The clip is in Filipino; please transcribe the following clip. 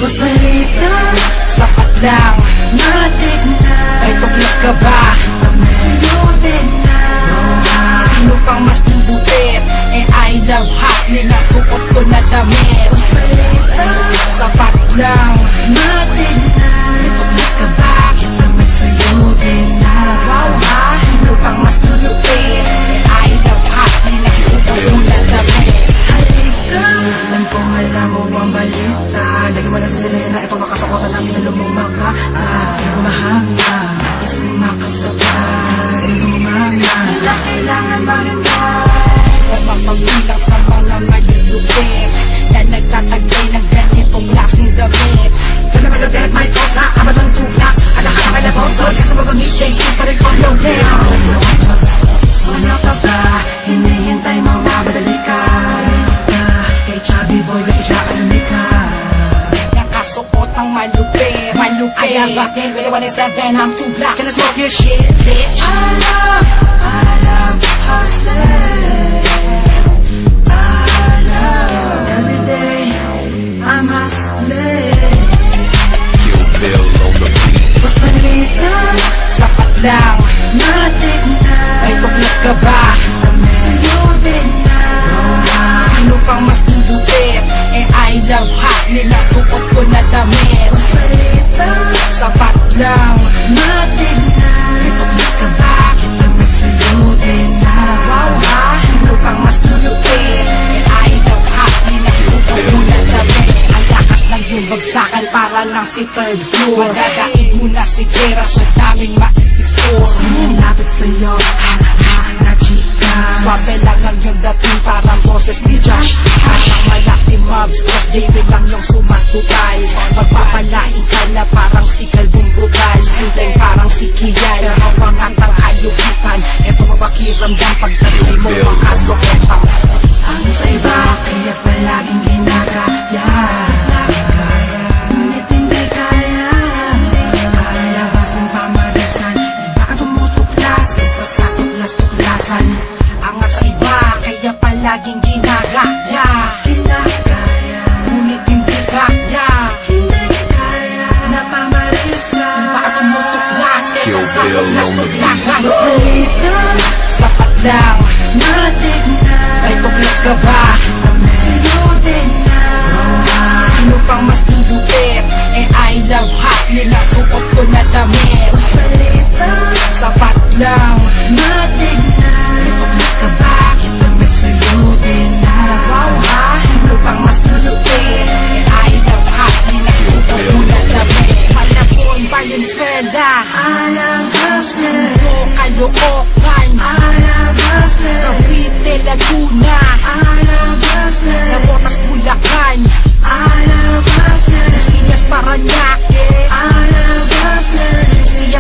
Mas maliit lang, sapat lang, matik na. Ay tuklas ka ba? Sa'yo din na. Sino pang mas bubutit? Eh I love hustling, ang suot ko na damit. Mas maliit lang, sapat lang, matik na. Ay tuklas ka ba? Damit sa'yo din na. Wow ha? Sino pang mas lulupit? Eh I love hustling, ang suot ko na damit. Halika, alam kong alam mo ang balita. Lagi mo lang sa silena, ito makasukotan ang inalumumaka. Umahanga, kasi makasabay. Umanga, kailangan marimay. Huwag mapagbilang sa mga malulupit na nagtatagay ng ganitong klaseng damit. Kung na malupit, may kosa, abad ang tuklas. Alahan ang malabot, so kasi mga miss-change, kiss na rin kong lupit. Ano ka ba? Hinihintay mo mabadali ka. Kay chubby boy, kay chubby ka. Nakasuot ang malupit. I am bustin', really 187, I'm too black. Can I smoke your shit, bitch? I love hustling. I love every day I'm hustling. Mas maliit lang, sapat lang, matik na. Ay tuklas ka ba? Sa'yo din na. Sino pang mas bubutit? Eh I love hustling, ang suot ko na damit. Mas maliit lang, sapat lang, matik na. Ay tuklas ka ba? Damit sa'yo din na. Wow ha? Sino pang mas lulupit? Eh I love hustling, ang suot ko na damit. Ang lakas ng yung bagsakan para lang si third floor. Dadaig mo na si Jera sa daming ma-score. Sinilapit sa'yo, na chika. Swabe lang ang yung dating parang boses ni Josh. Parang malaki mobs, plus JB lang yung sumatutay. Magpapalain ka na parang si Calvin Brutal. Sudeng parang si Kian, hawangan ang ayukitan. Eto mapakiramdam pagdating mo makasukitan. Ang sa iba, kaya palaging ginagaya. Ngunit hindi kaya. Kalabas ng pamarisan, iba ang tumutuklas kaysa sa tuklas-tuklasan. Angat sa iba, kaya palaging ginagaya. Ngunit hindi kaya. Na pamarisan, iba ang tumutuklas kaysa sa tuklas-tuklasan. Mas maliit lang, sapat lang, matik na. Ay tuklas ka ba? Sa'yo din na. Sino pang mas bubutit? Eh I love hustling, ang suot ko na damit. Mas maliit lang, sapat lang, matik na. Ay tuklas ka ba? Damit sa'yo din na. Wow ha? Sino pang mas lulupit? Eh I love hustling, ang suot ko na damit. Malabon, Valenzuela, I love hustling. Caloocan, I love hustling. Cavite, Laguna,